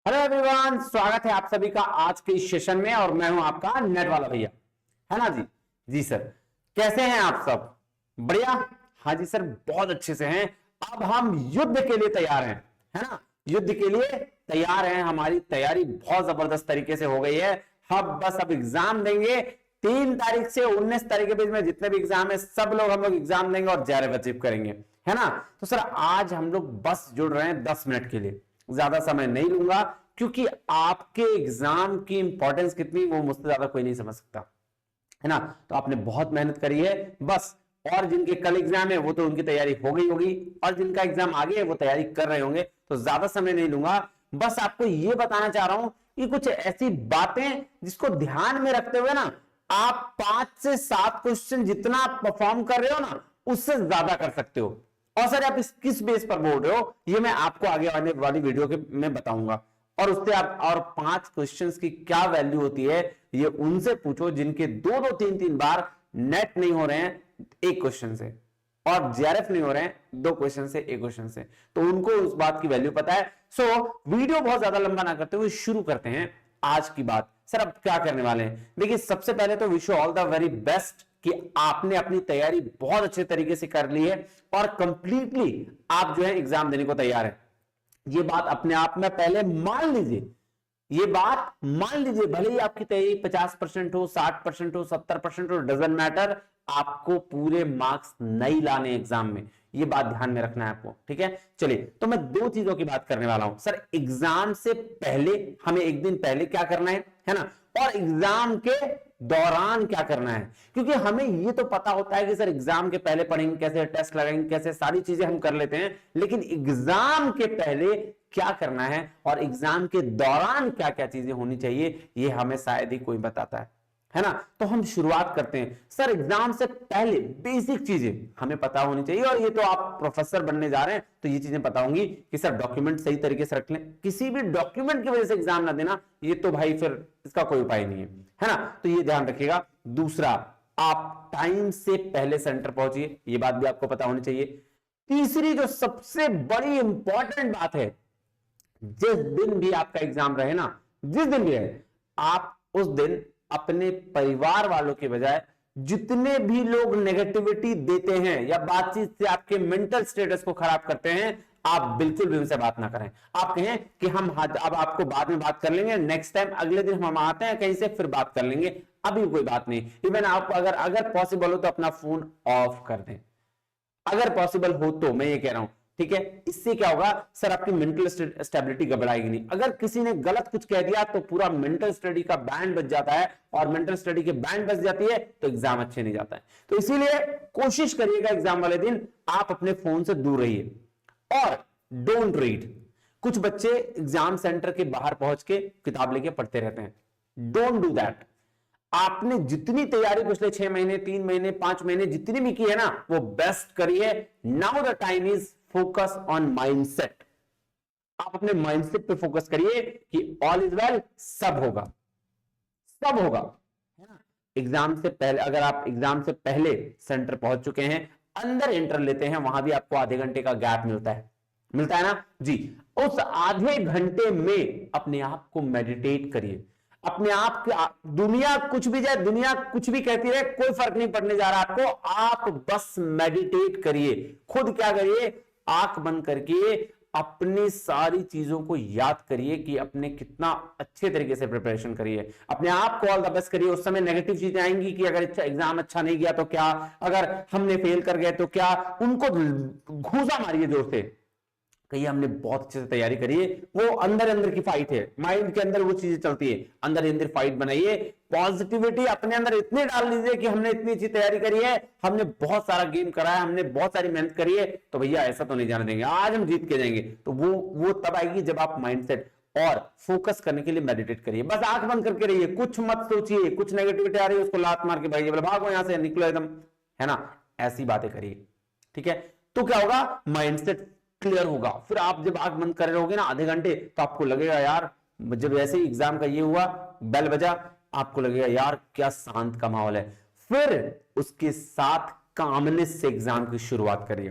Hello everyone, स्वागत है आप सभी का आज के इस सेशन में। और मैं हूं आपका नेट वाला भैया, है ना जी। जी सर, कैसे हैं आप सब? बढ़िया। हाँ जी सर, बहुत अच्छे से हैं। अब हम युद्ध के लिए तैयार हैं, है ना। युद्ध के लिए तैयार हैं, हमारी तैयारी बहुत जबरदस्त तरीके से हो गई है। हम बस अब एग्जाम देंगे। 3 तारीख से 19 तारीख के बीच में जितने भी एग्जाम है सब लोग हम लोग एग्जाम देंगे और JRF अचीव करेंगे, है ना। तो सर आज हम लोग बस जुड़ रहे हैं 10 मिनट के लिए, ज्यादा समय नहीं लूंगा, क्योंकि आपके एग्जाम की इंपॉर्टेंस कितनी वो मुझसे ज्यादा कोई नहीं समझ सकता, है ना। तो आपने बहुत मेहनत करी है बस। और जिनके कल एग्जाम है वो तो उनकी तैयारी हो गई होगी, और जिनका एग्जाम आगे है वो तैयारी कर रहे होंगे। तो ज्यादा समय नहीं लूंगा, बस आपको ये बताना चाह रहा हूं कि कुछ ऐसी बातें जिसको ध्यान में रखते हुए ना आप 5 से 7 क्वेश्चन जितना परफॉर्म कर रहे हो ना उससे ज्यादा कर सकते हो। और सर आप किस बेस पर बोल रहे हो ये मैं आपको आगे आने वाली वीडियो के में बताऊंगा। और उससे आप और 5 क्वेश्चंस की क्या वैल्यू होती है ये उनसे पूछो जिनके 2-2 3-3 बार नेट नहीं हो रहे हैं एक क्वेश्चन से, और JRF नहीं हो रहे हैं 2 क्वेश्चन से, एक क्वेश्चन से, तो उनको उस बात की वैल्यू पता है। सो वीडियो बहुत ज्यादा लंबा ना करते हुए शुरू करते हैं आज की बात। सर अब क्या करने वाले हैं, देखिए सबसे पहले तो wish you all the very best कि आपने अपनी तैयारी बहुत अच्छे तरीके से कर ली है और कंप्लीटली आप जो है एग्जाम देने को तैयार है। ये बात अपने आप में पहले मान लीजिए, ये बात मान लीजिए, भले ही आपकी तैयारी 50% हो, 60% हो, 70% हो, डजंट मैटर, आपको पूरे मार्क्स नहीं लाने एग्जाम में। ये बात ध्यान में रखना है आपको, ठीक है। चलिए, तो मैं 2 चीजों की बात करने वाला हूं। सर एग्जाम से पहले हमें एक दिन पहले क्या करना है ना, और एग्जाम के दौरान क्या करना है। क्योंकि हमें ये तो पता होता है कि सर एग्जाम के पहले पढ़ेंगे कैसे, टेस्ट लगाएंगे कैसे, सारी चीजें हम कर लेते हैं, लेकिन एग्जाम के पहले क्या करना है और एग्जाम के दौरान क्या क्या चीजें होनी चाहिए ये हमें शायद ही कोई बताता है ना। तो हम शुरुआत करते हैं। सर एग्जाम से पहले बेसिक चीजें हमें पता होनी चाहिए, और ये तो आप प्रोफेसर बनने जा रहे हैं तो ये चीजें पता होंगी कि सर डॉक्यूमेंट सही तरीके से रख लें। किसी भी डॉक्यूमेंट की वजह से एग्जाम ना देना, ये तो भाई फिर इसका कोई उपाय नहीं है ना। तो ये ध्यान रखिएगा। दूसरा, आप टाइम से पहले सेंटर पहुंचिए, ये बात भी आपको पता होनी चाहिए। तीसरी जो सबसे बड़ी इंपॉर्टेंट बात है, जिस दिन भी आपका एग्जाम रहे ना, जिस दिन भी है, आप उस दिन अपने परिवार वालों के बजाय जितने भी लोग नेगेटिविटी देते हैं या बातचीत से आपके मेंटल स्टेटस को खराब करते हैं, आप बिल्कुल भी उनसे बात ना करें। आप कहें कि हम अब आपको बाद में बात कर लेंगे, नेक्स्ट टाइम अगले दिन हम आते हैं कहीं से फिर बात कर लेंगे, अभी कोई बात नहीं। इवन आप अगर अगर पॉसिबल हो तो अपना फोन ऑफ कर दें, अगर पॉसिबल हो तो, मैं ये कह रहा हूं, ठीक है। इससे क्या होगा सर, आपकी मेंटल स्टेबिलिटी गड़बड़ाएगी नहीं। अगर किसी ने गलत कुछ कह दिया तो पूरा मेंटल स्टडी का बैंड बज जाता है, और मेंटल स्टडी के बैंड बज जाती है तो एग्जाम अच्छे नहीं जाता है। तो इसीलिए कोशिश करिएगा एग्जाम वाले दिन आप अपने फोन से दूर रहिए, और डोंट रीड। कुछ बच्चे एग्जाम सेंटर के बाहर पहुंच के किताब लेके पढ़ते रहते हैं, डोंट डू दैट। आपने जितनी तैयारी पिछले 6 महीने, 3 महीने, 5 महीने जितनी भी की है ना, वो बेस्ट करिए। Now the time is focus on mindset. आप अपने माइंडसेट पे फोकस करिए कि ऑल इज वेल, सब होगा, सब होगा, है ना। एग्जाम से पहले, अगर आप एग्जाम से पहले सेंटर पहुंच चुके हैं, अंदर एंटर लेते हैं, वहां भी आपको आधे घंटे का गैप मिलता है ना जी। उस आधे घंटे में अपने आप को मेडिटेट करिए। अपने आप की दुनिया कुछ भी जाए, दुनिया कुछ भी कहती रहे, कोई फर्क नहीं पड़ने जा रहा आपको। आप बस मेडिटेट करिए। खुद क्या करिए, आंख बंद करके अपनी सारी चीजों को याद करिए कि अपने कितना अच्छे तरीके से प्रिपरेशन करिए, अपने आप को ऑल द बेस्ट करिए। उस समय नेगेटिव चीजें आएंगी कि अगर एग्जाम अच्छा नहीं गया तो क्या, अगर हमने फेल कर गए तो क्या, उनको घूसा मारिए जोर से। कहिए हमने बहुत अच्छे से तैयारी करी है, वो अंदर अंदर की फाइट है, माइंड के अंदर वो चीजें चलती है, अंदर अंदर फाइट बनाइए। पॉजिटिविटी अपने अंदर इतनी डाल लीजिए कि हमने इतनी अच्छी तैयारी करी है, हमने बहुत सारा गेम करा है, हमने बहुत सारी मेहनत करी है, तो भैया ऐसा तो नहीं जाने देंगे, आज हम जीत के जाएंगे। तो वो तब आएगी जब आप माइंडसेट और फोकस करने के लिए मेडिटेट करिए। बस आंख बंद करके रहिए, कुछ मत सोचिए, कुछ नेगेटिविटी आ रही है उसको लात मार के भाई भागो यहां से, निकलो एकदम, है ना। ऐसी बातें करिए, ठीक है। तो क्या होगा, माइंडसेट क्लियर होगा। फिर आप जब आंख बंद करे रहोगे ना आधे घंटे, तो आपको लगेगा यार, जब ऐसे ही एग्जाम का ये हुआ, बेल बजा, आपको लगेगा यार क्या शांत का माहौल है। फिर उसके साथ कामनेस से एग्जाम की शुरुआत करिए,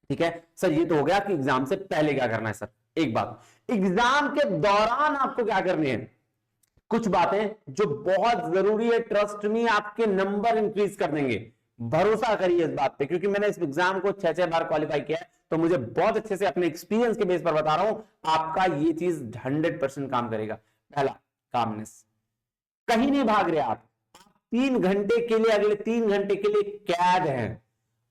ठीक है। सर ये तो हो गया कि एग्जाम से पहले क्या करना है। सर एक बात, एग्जाम के दौरान आपको क्या करनी है, कुछ बातें जो बहुत जरूरी है, ट्रस्ट मी आपके नंबर इंक्रीज कर देंगे, भरोसा करिए इस बात पे, क्योंकि मैंने इस एग्जाम को 6 बार क्वालिफाई किया है, तो मुझे बहुत अच्छे से अपने एक्सपीरियंस के बेस पर बता रहा हूं, आपका ये चीज 100% काम करेगा। पहला, कामनेस, कहीं नहीं भाग रहे आप 3 घंटे के लिए, अगले 3 घंटे के लिए कैद हैं,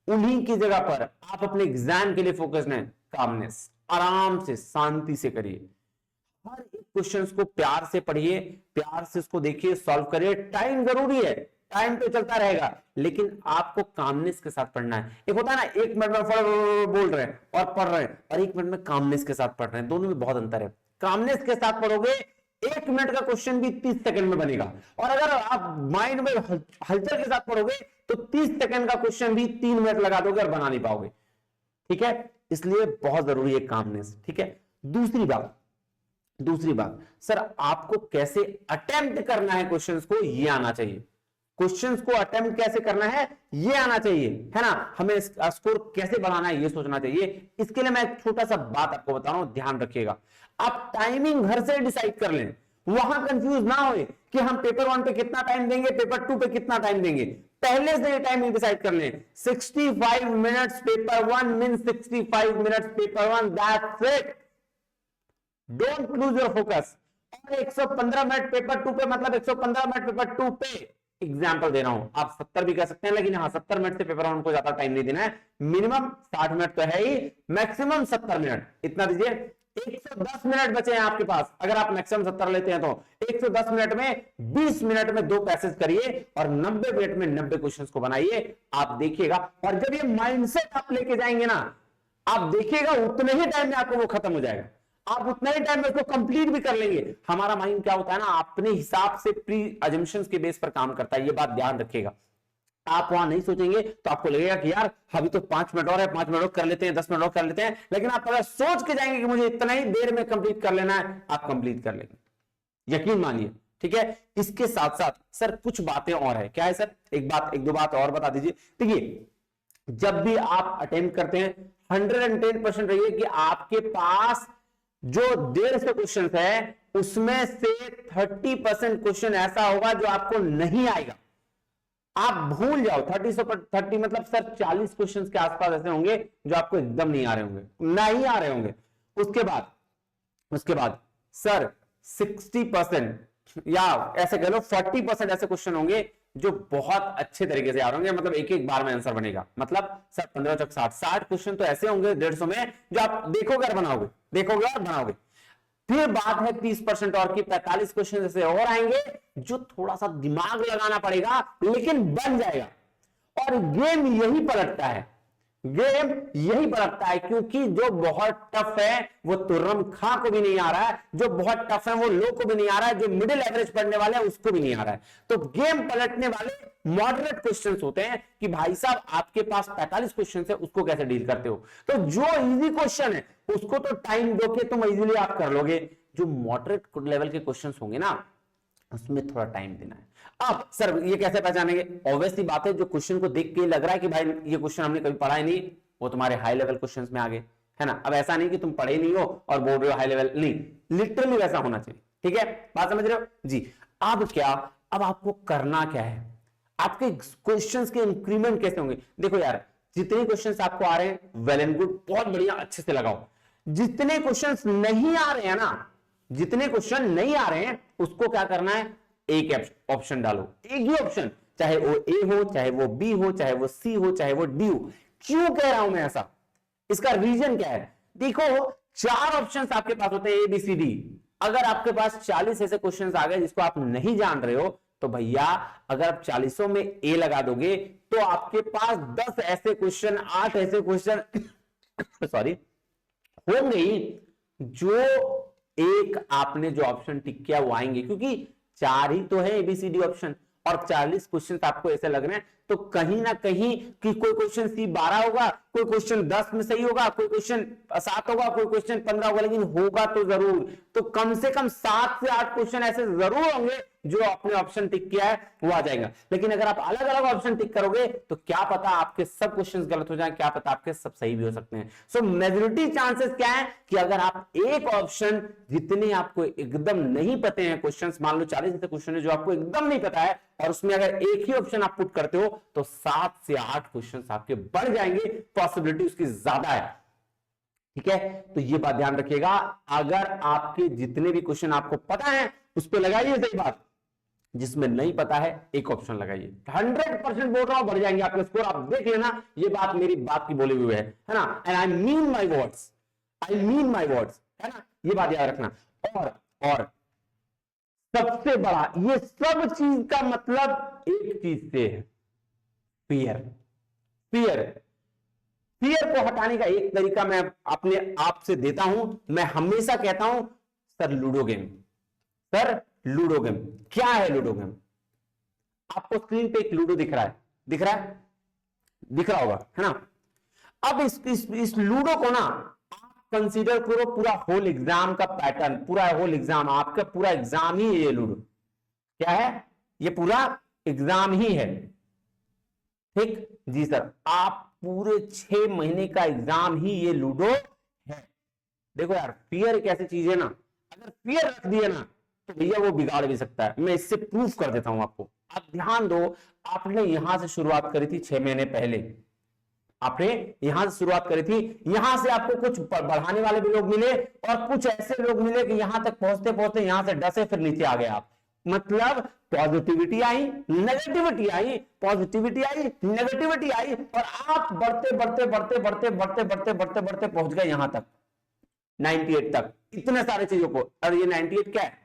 उन्हीं की जगह पर आप अपने एग्जाम के लिए फोकस्ड हैं। कामनेस, आराम से शांति से करिए, हर एक क्वेश्चंस को प्यार से पढ़िए, प्यार से उसको देखिए, सॉल्व करिए। टाइम जरूरी है, टाइम तो चलता रहेगा, लेकिन आपको कामनेस के साथ पढ़ना है। एक होता है ना, 1 मिनट में बोल रहे हैं और पढ़ रहे हैं, और 1 मिनट में कामनेस के साथ पढ़ रहे हैं, दोनों में बहुत अंतर है। कामनेस के साथ पढ़ोगे 1 मिनट का क्वेश्चन भी 30 सेकंड में बनेगा, और अगर आप माइंड में हलचल के साथ पढ़ोगे तो 30 सेकंड का क्वेश्चन भी 3 मिनट लगा दोगे और बना नहीं पाओगे। ठीक है, इसलिए बहुत जरूरी है कामनेस। ठीक है, दूसरी बात सर, आपको कैसे अटेम्प्ट करना है क्वेश्चंस को, ये आना चाहिए। क्वेश्चंस को अटेम्प्ट कैसे करना है ये आना चाहिए, है ना। हमें स्कोर कैसे बढ़ाना है ये सोचना चाहिए। इसके लिए मैं एक छोटा सा बात आपको बता रहा हूं, ध्यान रखिएगा। आप टाइमिंग घर से डिसाइड कर लें, वहां कंफ्यूज ना होए कि हम पेपर 1 पे कितना टाइम देंगे, पेपर 2 पे कितना टाइम देंगे। पहले से टाइमिंग डिसाइड कर लें। 65 minutes paper 1 mean 65 minutes paper 1, that's it. Don't lose your focus. और 115 मिनट पेपर 2 पे, मतलब 115 मिनट पेपर 2 पे। एग्जाम्पल दे रहा हूं, आप 70 भी कर सकते हैं, लेकिन हाँ 70 मिनट से पेपर 1 को ज्यादा टाइम नहीं देना है। मिनिमम 60 मिनट तो है ही, मैक्सिमम 70 मिनट, इतना दीजिए। 110 मिनट बचे हैं आपके पास, अगर आप मैक्सिमम 70 लेते हैं तो 110 मिनट में 20 मिनट में 2 पैसेज करिए और 90 मिनट में 90 क्वेश्चंस को बनाइए। आप देखिएगा, और जब ये माइंडसेट आप लेके जाएंगे ना, आप देखिएगा उतने ही टाइम में आपको वो खत्म हो जाएगा, आप उतना ही टाइम में उसको कंप्लीट भी कर लेंगे। हमारा माइंड क्या होता है ना, अपने हिसाब से प्री अजम्पशंस के बेस पर काम करता है, ये बात ध्यान रखिएगा। आप वहां नहीं सोचेंगे तो आपको लगेगा कि यार अभी तो 5 मिनट और है, 5 मिनट और कर लेते हैं, 10 मिनट और कर लेते हैं। लेकिन आप अगर सोच के जाएंगे कि मुझे इतना ही देर में कंप्लीट कर लेना है, आप कंप्लीट कर लेंगे, यकीन मानिए। ठीक है, इसके साथ साथ सर कुछ बातें और है। क्या है सर, एक दो बात और बता दीजिए। देखिए, जब भी आप अटेम्प्ट करते हैं 110% रहिए कि आपके पास जो 150 क्वेश्चन है उसमें से 30% क्वेश्चन ऐसा होगा जो आपको नहीं आएगा। आप भूल जाओ 30 मतलब सर 40 क्वेश्चंस के आसपास ऐसे होंगे जो आपको एकदम नहीं आ रहे होंगे, नहीं आ रहे होंगे। उसके बाद सर 60% या ऐसे कह लो 40% ऐसे क्वेश्चन होंगे जो बहुत अच्छे तरीके से आ रहे होंगे, मतलब एक बार में आंसर बनेगा। मतलब सर 15 चौक 60 क्वेश्चन तो ऐसे होंगे 150 में जो आप देखोगे और बनाओगे। फिर बात है 30% और की, 45 क्वेश्चन ऐसे और आएंगे जो थोड़ा सा दिमाग लगाना पड़ेगा लेकिन बन जाएगा। और गेम यही पलटता है, क्योंकि जो बहुत टफ है वो तुर्रम खां को भी नहीं आ रहा है, जो बहुत टफ है वो लो को भी नहीं आ रहा है, जो मिडिल एवरेज पढ़ने वाले हैं उसको भी नहीं आ रहा है। तो गेम पलटने वाले मॉडरेट क्वेश्चंस होते हैं कि भाई साहब आपके पास 45 क्वेश्चन है, उसको कैसे डील करते हो। तो जो इजी क्वेश्चन है उसको तो टाइम दो के तुम इजीली आप कर लोगे, जो मॉडरेट लेवल के क्वेश्चन होंगे ना उसमें थोड़ा टाइम देना है। अब सर ये कैसे पहचानेंगे, ऑब्वियसली बात है, जो क्वेश्चन को देख के लग रहा है कि भाई ये क्वेश्चन हमने कभी पढ़ा ही नहीं, वो तुम्हारे हाई लेवल क्वेश्चंस में आ गए, है ना। अब ऐसा नहीं कि तुम पढ़े नहीं हो और बोल रहे हो हाई लेवल, नहीं, लिटरली वैसा होना चाहिए। ठीक है, बात समझ रहे हो जी। अब आपको करना क्या है, आपके क्वेश्चंस के इंक्रीमेंट कैसे होंगे। देखो यार, जितने क्वेश्चंस आपको आ रहे हैं वेल एंड गुड, बहुत बढ़िया, अच्छे से लगाओ। जितने क्वेश्चंस नहीं आ रहे हैं ना, जितने क्वेश्चन नहीं आ रहे हैं उसको क्या करना है, एक ऑप्शन डालो, एक ही ऑप्शन, चाहे वो ए हो, चाहे वो बी हो, चाहे वो सी हो, चाहे वो डी हो। क्यों कह रहा हूं मैं ऐसा, इसका रीजन क्या है। देखो 4 ऑप्शंस आपके पास होते हैं, ए बी सी डी। अगर आपके पास 40 ऐसे क्वेश्चंस आ गए जिसको आप नहीं जान रहे हो, तो भैया अगर आप 40 में ए लगा दोगे तो आपके पास 10 ऐसे क्वेश्चन, 8 ऐसे क्वेश्चन सॉरी होंगे ही जो एक आपने जो ऑप्शन टिक किया वो आएंगे, क्योंकि 4 ही तो है एबीसीडी ऑप्शन, और 40 क्वेश्चन आपको ऐसे लग रहे हैं तो कहीं ना कहीं कि कोई क्वेश्चन C12 होगा, कोई क्वेश्चन 10 में सही होगा, कोई क्वेश्चन 7 होगा, कोई क्वेश्चन 15 होगा, लेकिन होगा तो जरूर। तो कम से कम 7 से 8 क्वेश्चन ऐसे जरूर होंगे जो आपने ऑप्शन टिक किया है वो आ जाएगा। लेकिन अगर आप अलग अलग ऑप्शन टिक करोगे तो क्या पता आपके सब क्वेश्चंस गलत हो जाएं, क्या पता आपके सब सही भी हो सकते हैं। सो मेजॉरिटी चांसेस क्या है कि अगर आप एक ऑप्शन, जितने आपको एकदम नहीं पते हैं क्वेश्चंस, मान लो 40 ऐसे क्वेश्चन है जो आपको एकदम नहीं पता है, और उसमें अगर एक ही ऑप्शन आप पुट करते हो तो 7 से 8 क्वेश्चन आपके बढ़ जाएंगे, पॉसिबिलिटी उसकी ज्यादा है। ठीक है, तो ये बात ध्यान रखिएगा। अगर आपके जितने भी क्वेश्चन आपको पता है उस पर लगाइए सही बात, जिसमें नहीं पता है एक ऑप्शन लगाइए। 100% बोल रहा हूं बढ़ जाएंगे आपके स्कोर, आप देख लेना, ये बात मेरी बात की बोली हुई है ना। And I mean my words, I mean my words, है ना, ये बात याद रखना। और सबसे बड़ा, ये सब चीज का मतलब एक चीज से है, फियर। फियर फियर को हटाने का एक तरीका मैं अपने आप से देता हूं। मैं हमेशा कहता हूं sir ludo game, sir ludo game. क्या है लूडो गेम? आपको स्क्रीन पे एक लूडो दिख रहा है, दिख रहा है, दिख रहा होगा, है ना। अब इस लूडो को ना आप कंसीडर करो पूरा होल एग्जाम का पैटर्न, पूरा होल एग्जाम, आपका पूरा एग्जाम ही है ये लूडो। क्या है? ये पूरा एग्जाम ही है। ठीक जी सर, आप पूरे 6 महीने का एग्जाम ही ये लूडो है। देखो यार, फियर एक ऐसी चीज है ना, अगर फियर रख दिया ना तो भैया वो बिगाड़ भी सकता है। मैं इससे प्रूफ कर देता हूं आपको। आप ध्यान दो, आपने यहां से शुरुआत करी थी 6 महीने पहले, आपने यहां से शुरुआत करी थी, यहां से आपको कुछ बढ़ाने वाले भी लोग मिले और कुछ ऐसे लोग मिले कि यहां तक पहुंचते पहुंचते यहां से डसे फिर नीचे आ गए आप। मतलब पॉजिटिविटी आई, नेगेटिविटी आई, पॉजिटिविटी आई, नेगेटिविटी आई, और आप बढ़ते बढ़ते बढ़ते बढ़ते बढ़ते बढ़ते बढ़ते बढ़ते पहुंच गए यहां तक, 98 तक, इतने सारे चीजों को। और ये 98 क्या है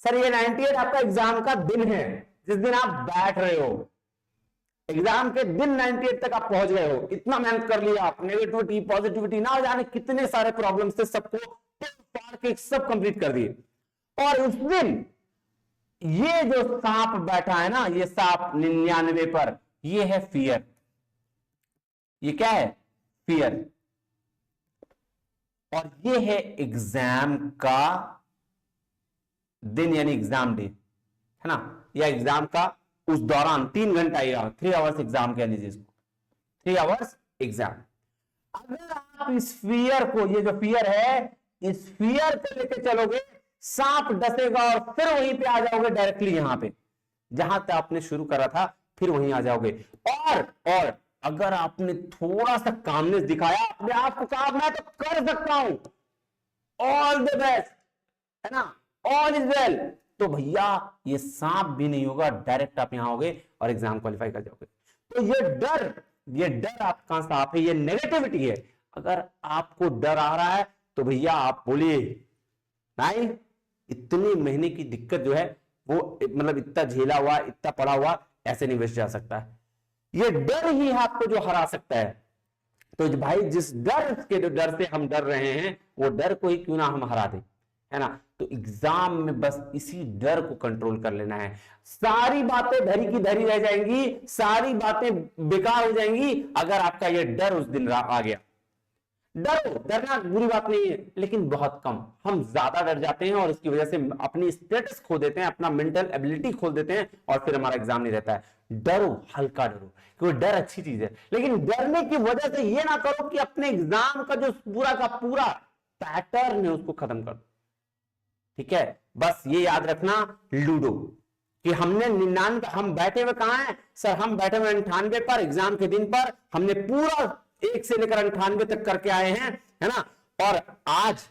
सर? ये 98 आपका एग्जाम का दिन है, जिस दिन आप बैठ रहे हो एग्जाम के दिन 98 तक आप पहुंच गए हो। इतना मेहनत कर लिया आप, नेगेटिविटी पॉजिटिविटी ना जाने कितने सारे प्रॉब्लम से सबको फाड़ के सब कंप्लीट कर दिए। और उस दिन ये जो सांप बैठा है ना, ये सांप 99 पर, ये है फियर। ये क्या है? फियर। और ये है एग्जाम का दिन, यानी एग्जाम डे, है ना, या एग्जाम का उस दौरान 3 घंटा या 3 आवर्स एग्जाम कह लीजिए इसको, 3 आवर्स एग्जाम। अगर आप इस फियर को, ये जो फियर है, इस फियर को लेके चलोगे, सांप डसेगा और फिर वहीं पे आ जाओगे डायरेक्टली, यहां पे जहां तक आपने शुरू करा था, फिर वहीं आ जाओगे। और अगर आपने थोड़ा सा कामनेस दिखाया, अपने आप को कहा मैं तो कर सकता हूं, ऑल द बेस्ट, है ना, ऑल इज वेल, तो भैया ये सांप भी नहीं होगा, डायरेक्ट आप यहां आओगे और एग्जाम क्वालिफाई कर जाओगे। तो ये डर आपका सांप है, ये नेगेटिविटी है। अगर आपको डर आ रहा है तो भैया आप बोलिए नहीं, इतनी महीने की दिक्कत जो है वो, मतलब इतना झेला हुआ, इतना पड़ा हुआ ऐसे नहीं वेस्ट जा सकता है। ये डर ही आपको जो हरा सकता है। तो भाई जिस डर से हम डर रहे हैं, वो डर को ही क्यों ना हम हरा दें, है ना। तो एग्जाम में बस इसी डर को कंट्रोल कर लेना है। सारी बातें धरी की धरी रह जाएंगी, सारी बातें बेकार हो जाएंगी अगर आपका ये डर उस दिन आ गया। डरो, डरना बुरी बात नहीं है, लेकिन बहुत कम। हम ज्यादा डर जाते हैं और इसकी वजह से अपनी स्टेटस खो देते हैं, अपना मेंटल एबिलिटी खो देते हैं, और फिर हमारा एग्जाम नहीं रहता है। डरो, हल्का डरो, क्योंकि डर अच्छी चीज है, लेकिन डरने की वजह से ये ना करो कि अपने एग्जाम का जो पूरा का पूरा पैटर्न है उसको खत्म कर दो। ठीक है, बस ये याद रखना, लूडो कि हमने 99, हम बैठे हुए कहां हैं सर? हम बैठे हुए 98 पर, एग्जाम के दिन पर हमने पूरा 1 से लेकर 98 तक करके आए हैं, है ना। और आज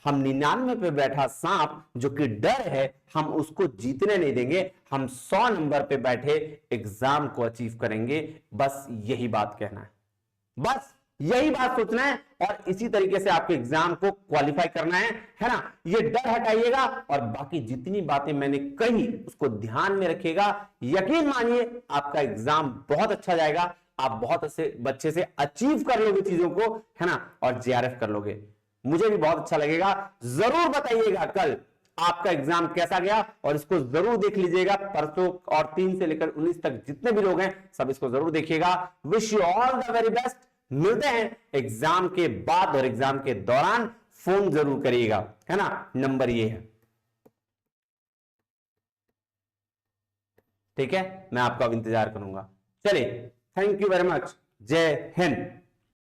हम 99 पे बैठा सांप जो कि डर है, हम उसको जीतने नहीं देंगे। हम 100 नंबर पे बैठे एग्जाम को अचीव करेंगे। बस यही बात कहना है, बस यही बात सोचना है, और इसी तरीके से आपके एग्जाम को क्वालिफाई करना है ना। ये डर हटाइएगा और बाकी जितनी बातें मैंने कही उसको ध्यान में रखिएगा। यकीन मानिए आपका एग्जाम बहुत अच्छा जाएगा, आप बहुत अच्छे से अचीव कर लोगे चीजों को, है ना, और JRF कर लोगे। मुझे भी बहुत अच्छा लगेगा। जरूर बताइएगा कल आपका एग्जाम कैसा गया, और इसको जरूर देख लीजिएगा परसों, और 3 से लेकर 19 तक जितने भी लोग हैं सब इसको जरूर देखिएगा। Wish you all the very best. मिलते हैं एग्जाम के बाद, और एग्जाम के दौरान फोन जरूर करिएगा, है ना, नंबर ये है, ठीक है। मैं आपका अब इंतजार करूंगा। चलिए, थैंक यू वेरी मच, जय हिंद।